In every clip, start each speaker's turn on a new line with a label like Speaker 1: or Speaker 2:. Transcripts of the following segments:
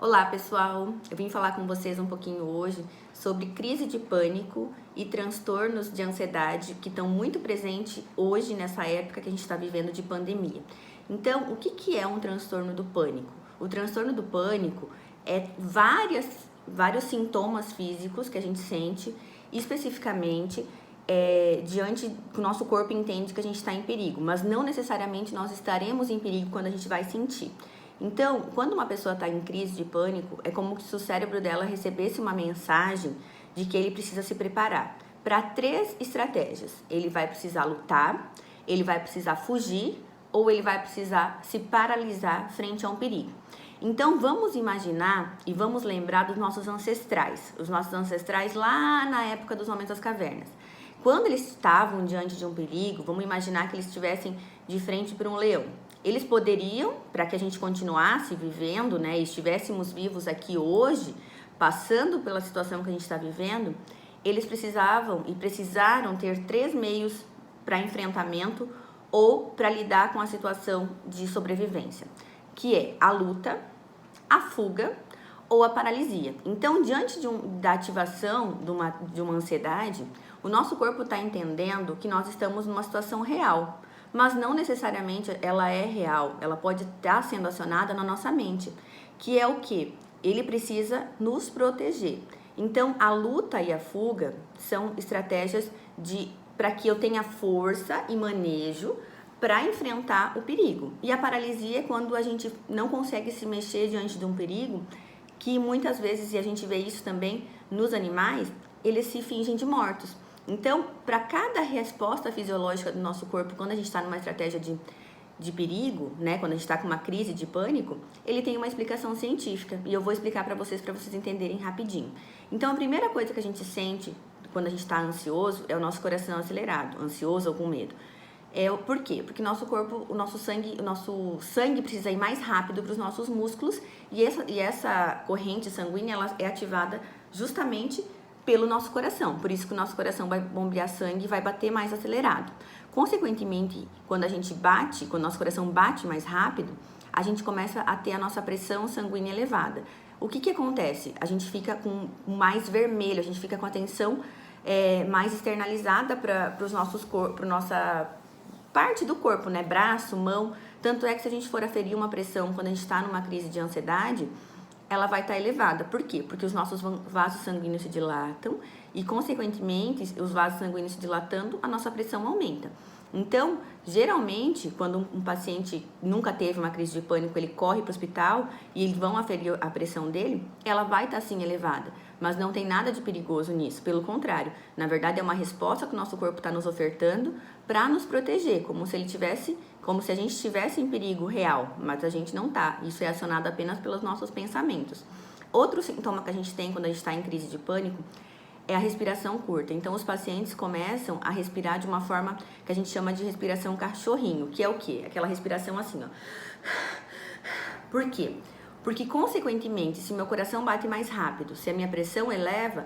Speaker 1: Olá pessoal, eu vim falar com vocês um pouquinho hoje sobre crise de pânico e transtornos de ansiedade que estão muito presentes hoje nessa época que a gente está vivendo de pandemia. Então, o que é um transtorno do pânico? O transtorno do pânico é vários sintomas físicos que a gente sente, especificamente diante que o nosso corpo entende que a gente está em perigo, mas não necessariamente nós estaremos em perigo quando a gente vai sentir. Então, quando uma pessoa está em crise de pânico, é como se o cérebro dela recebesse uma mensagem de que ele precisa se preparar para 3 estratégias. Ele vai precisar lutar, ele vai precisar fugir ou ele vai precisar se paralisar frente a um perigo. Então, vamos imaginar e vamos lembrar dos nossos ancestrais. Os nossos ancestrais lá na época dos homens das cavernas. Quando eles estavam diante de um perigo, vamos imaginar que eles estivessem de frente para um leão. Eles poderiam, para que a gente continuasse vivendo, né, e estivéssemos vivos aqui hoje, passando pela situação que a gente está vivendo, eles precisaram ter 3 meios para enfrentamento ou para lidar com a situação de sobrevivência, que é a luta, a fuga ou a paralisia. Então, diante da ativação de uma ansiedade, o nosso corpo está entendendo que nós estamos numa situação real, mas não necessariamente ela é real, ela pode estar sendo acionada na nossa mente, que é o que? Ele precisa nos proteger. Então, a luta e a fuga são estratégias para que eu tenha força e manejo para enfrentar o perigo. E a paralisia é quando a gente não consegue se mexer diante de um perigo, que muitas vezes, e a gente vê isso também nos animais, eles se fingem de mortos. Então, para cada resposta fisiológica do nosso corpo, quando a gente está numa estratégia de perigo, né, quando a gente está com uma crise de pânico, ele tem uma explicação científica. E eu vou explicar para vocês entenderem rapidinho. Então, a primeira coisa que a gente sente quando a gente está ansioso é o nosso coração acelerado, ansioso ou com medo. Por quê? Porque o nosso sangue precisa ir mais rápido para os nossos músculos e essa corrente sanguínea ela é ativada justamente pelo nosso coração. Por isso que o nosso coração vai bombear sangue e vai bater mais acelerado. Consequentemente, quando o nosso coração bate mais rápido, a gente começa a ter a nossa pressão sanguínea elevada. O que acontece? A gente fica com mais vermelho, a gente fica com a tensão mais externalizada para nossa parte do corpo, né? Braço, mão. Tanto é que se a gente for aferir uma pressão quando a gente está numa crise de ansiedade, ela vai estar elevada. Por quê? Porque os nossos vasos sanguíneos se dilatam e, consequentemente, os vasos sanguíneos se dilatando, a nossa pressão aumenta. Então, geralmente, quando um paciente nunca teve uma crise de pânico, ele corre para o hospital e eles vão aferir a pressão dele, ela vai estar sim elevada, mas não tem nada de perigoso nisso, pelo contrário, na verdade é uma resposta que o nosso corpo está nos ofertando para nos proteger, como se a gente estivesse em perigo real, mas a gente não está, isso é acionado apenas pelos nossos pensamentos. Outro sintoma que a gente tem quando a gente está em crise de pânico é a respiração curta. Então, os pacientes começam a respirar de uma forma que a gente chama de respiração cachorrinho, que é o quê? Aquela respiração assim, ó. Por quê? Porque, consequentemente, se meu coração bate mais rápido, se a minha pressão eleva,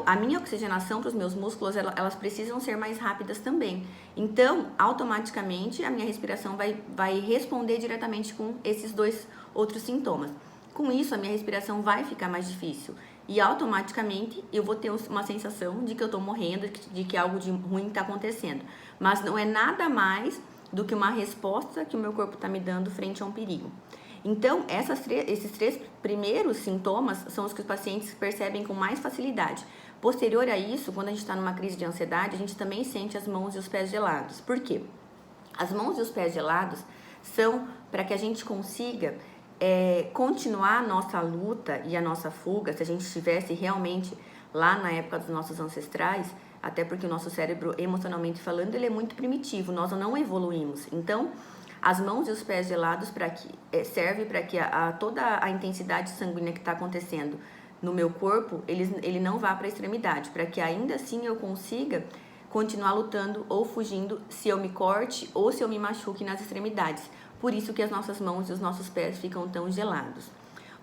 Speaker 1: a minha oxigenação para os meus músculos, elas precisam ser mais rápidas também. Então, automaticamente, a minha respiração vai responder diretamente com esses 2 outros sintomas. Com isso, a minha respiração vai ficar mais difícil. E automaticamente eu vou ter uma sensação de que eu tô morrendo, de que algo de ruim tá acontecendo. Mas não é nada mais do que uma resposta que o meu corpo tá me dando frente a um perigo. Então, esses 3 primeiros sintomas são os que os pacientes percebem com mais facilidade. Posterior a isso, quando a gente está numa crise de ansiedade, a gente também sente as mãos e os pés gelados. Por quê? As mãos e os pés gelados são para que a gente consiga continuar a nossa luta e a nossa fuga, se a gente estivesse realmente lá na época dos nossos ancestrais, até porque o nosso cérebro, emocionalmente falando, ele é muito primitivo, nós não evoluímos. Então, as mãos e os pés gelados serve para que toda a intensidade sanguínea que está acontecendo no meu corpo, ele não vá para a extremidade, para que ainda assim eu consiga continuar lutando ou fugindo se eu me corte ou se eu me machuque nas extremidades. Por isso que as nossas mãos e os nossos pés ficam tão gelados.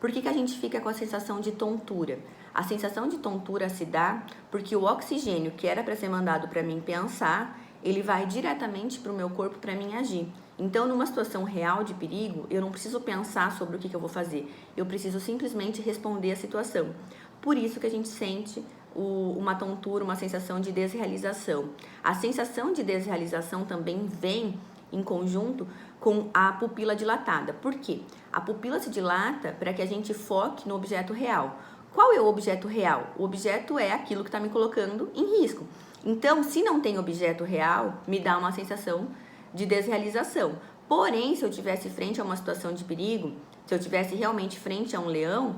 Speaker 1: Por que a gente fica com a sensação de tontura? A sensação de tontura se dá porque o oxigênio que era para ser mandado para mim pensar, ele vai diretamente para o meu corpo para mim agir. Então, numa situação real de perigo, eu não preciso pensar sobre o que eu vou fazer. Eu preciso simplesmente responder à situação. Por isso que a gente sente uma tontura, uma sensação de desrealização. A sensação de desrealização também vem em conjunto com a pupila dilatada. Por quê? A pupila se dilata para que a gente foque no objeto real. Qual é o objeto real? O objeto é aquilo que está me colocando em risco. Então, se não tem objeto real, me dá uma sensação de desrealização. Porém, se eu tivesse frente a uma situação de perigo, se eu tivesse realmente frente a um leão,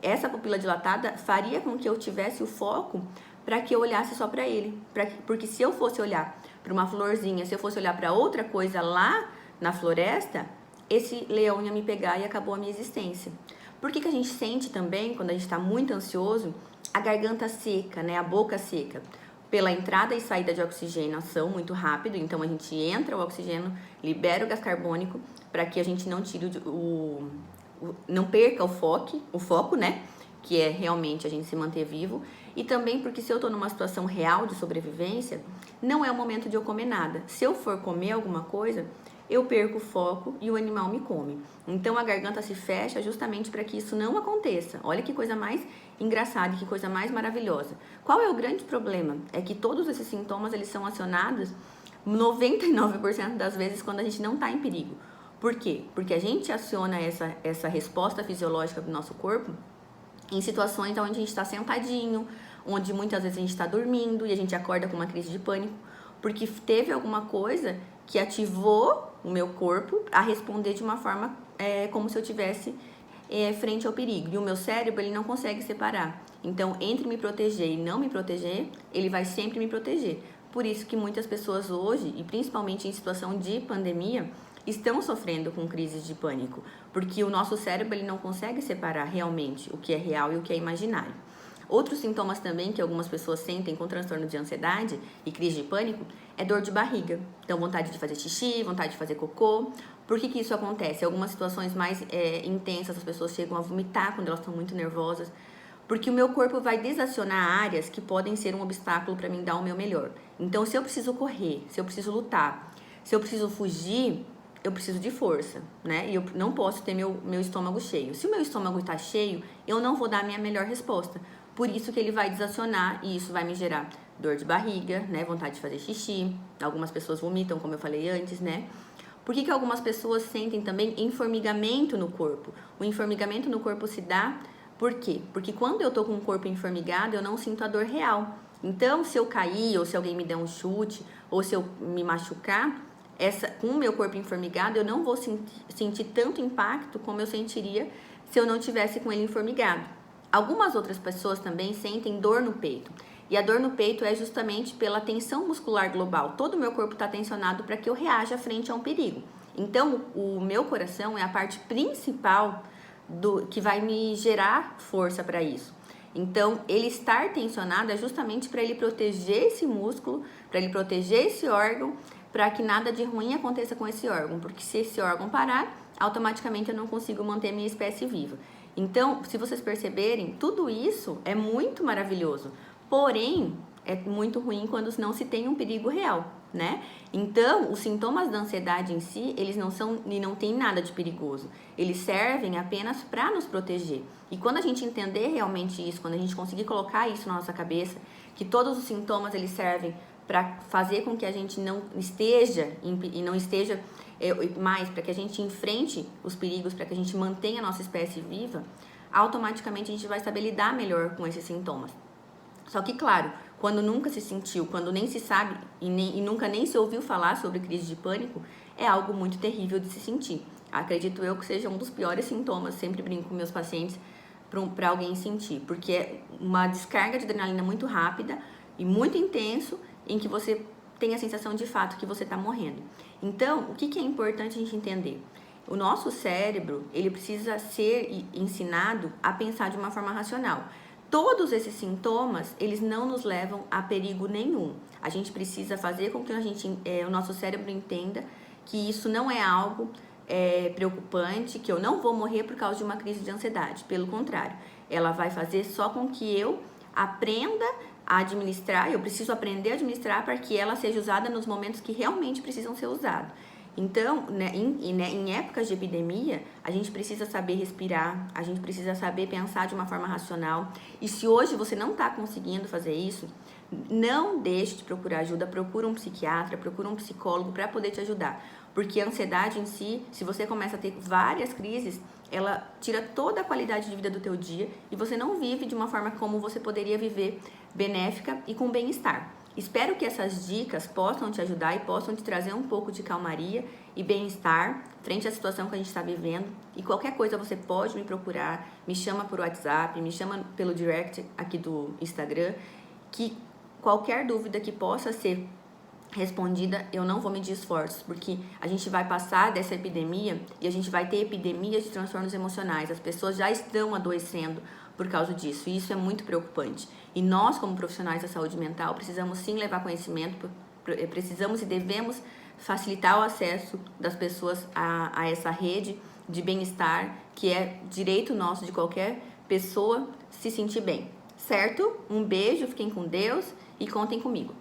Speaker 1: essa pupila dilatada faria com que eu tivesse o foco para que eu olhasse só para ele. Porque se eu fosse olhar para uma florzinha, se eu fosse olhar para outra coisa lá na floresta, esse leão ia me pegar e acabou a minha existência. Por que a gente sente também, quando a gente está muito ansioso, a garganta seca, né? A boca seca? Pela entrada e saída de oxigenação muito rápido, então a gente entra o oxigênio, libera o gás carbônico para que a gente não tire não perca o foco, né? Que é realmente a gente se manter vivo. E também porque se eu estou numa situação real de sobrevivência, não é o momento de eu comer nada. Se eu for comer alguma coisa, eu perco o foco e o animal me come. Então a garganta se fecha justamente para que isso não aconteça. Olha que coisa mais engraçada, que coisa mais maravilhosa. Qual é o grande problema? É que todos esses sintomas eles são acionados 99% das vezes quando a gente não está em perigo. Por quê? Porque a gente aciona essa resposta fisiológica do nosso corpo em situações onde a gente está sentadinho, onde muitas vezes a gente está dormindo e a gente acorda com uma crise de pânico, porque teve alguma coisa que ativou o meu corpo a responder de uma forma como se eu tivesse frente ao perigo. E o meu cérebro, ele não consegue separar. Então, entre me proteger e não me proteger, ele vai sempre me proteger. Por isso que muitas pessoas hoje, e principalmente em situação de pandemia, estão sofrendo com crises de pânico, porque o nosso cérebro ele não consegue separar realmente o que é real e o que é imaginário. Outros sintomas também que algumas pessoas sentem com transtorno de ansiedade e crise de pânico é dor de barriga. Então, vontade de fazer xixi, vontade de fazer cocô. Por que isso acontece? Em algumas situações mais intensas, as pessoas chegam a vomitar quando elas estão muito nervosas, porque o meu corpo vai desacionar áreas que podem ser um obstáculo para mim dar o meu melhor. Então, se eu preciso correr, se eu preciso lutar, se eu preciso fugir, eu preciso de força, né? E eu não posso ter meu estômago cheio. Se o meu estômago está cheio, eu não vou dar a minha melhor resposta. Por isso que ele vai desacionar e isso vai me gerar dor de barriga, né? Vontade de fazer xixi. Algumas pessoas vomitam, como eu falei antes, né? Por que algumas pessoas sentem também enformigamento no corpo? O enformigamento no corpo se dá por quê? Porque quando eu tô com o corpo enformigado, eu não sinto a dor real. Então, se eu cair, ou se alguém me der um chute, ou se eu me machucar, com o meu corpo enformigado, eu não vou sentir tanto impacto como eu sentiria se eu não tivesse com ele enformigado. Algumas outras pessoas também sentem dor no peito. E a dor no peito é justamente pela tensão muscular global. Todo o meu corpo está tensionado para que eu reaja frente a um perigo. Então, o meu coração é a parte principal que vai me gerar força para isso. Então, ele estar tensionado é justamente para ele proteger esse músculo, para ele proteger esse órgão, para que nada de ruim aconteça com esse órgão, porque se esse órgão parar, automaticamente eu não consigo manter minha espécie viva. Então, se vocês perceberem, tudo isso é muito maravilhoso, porém, é muito ruim quando não se tem um perigo real, né? Então, os sintomas da ansiedade em si, eles não tem nada de perigoso. Eles servem apenas para nos proteger. E quando a gente entender realmente isso, quando a gente conseguir colocar isso na nossa cabeça, que todos os sintomas eles servem para fazer com que a gente não esteja mais, para que a gente enfrente os perigos, para que a gente mantenha a nossa espécie viva, automaticamente a gente vai saber lidar melhor com esses sintomas. Só que, claro, quando nunca se sentiu, quando nem se sabe e nunca nem se ouviu falar sobre crise de pânico, é algo muito terrível de se sentir. Acredito eu que seja um dos piores sintomas, sempre brinco com meus pacientes, para alguém sentir, porque é uma descarga de adrenalina muito rápida e muito intenso, em que você tem a sensação de fato que você está morrendo. Então, o que é importante a gente entender? O nosso cérebro, ele precisa ser ensinado a pensar de uma forma racional. Todos esses sintomas, eles não nos levam a perigo nenhum. A gente precisa fazer com que o nosso cérebro entenda que isso não é algo preocupante, que eu não vou morrer por causa de uma crise de ansiedade. Pelo contrário, ela vai fazer só com que eu aprenda a administrar, eu preciso aprender a administrar para que ela seja usada nos momentos que realmente precisam ser usados. Então, né, em épocas de epidemia, a gente precisa saber respirar, a gente precisa saber pensar de uma forma racional. E se hoje você não está conseguindo fazer isso, não deixe de procurar ajuda, procura um psiquiatra, procura um psicólogo para poder te ajudar. Porque a ansiedade em si, se você começa a ter várias crises, ela tira toda a qualidade de vida do teu dia e você não vive de uma forma como você poderia viver, benéfica e com bem-estar. Espero que essas dicas possam te ajudar e possam te trazer um pouco de calmaria e bem-estar frente à situação que a gente está vivendo. E qualquer coisa você pode me procurar, me chama por WhatsApp, me chama pelo direct aqui do Instagram, que qualquer dúvida que possa ser respondida, eu não vou medir esforços, porque a gente vai passar dessa epidemia e a gente vai ter epidemias de transtornos emocionais. As pessoas já estão adoecendo por causa disso, e isso é muito preocupante. E nós, como profissionais da saúde mental, precisamos sim levar conhecimento, precisamos e devemos facilitar o acesso das pessoas a essa rede de bem-estar, que é direito nosso de qualquer pessoa se sentir bem, certo? Um beijo, fiquem com Deus e contem comigo.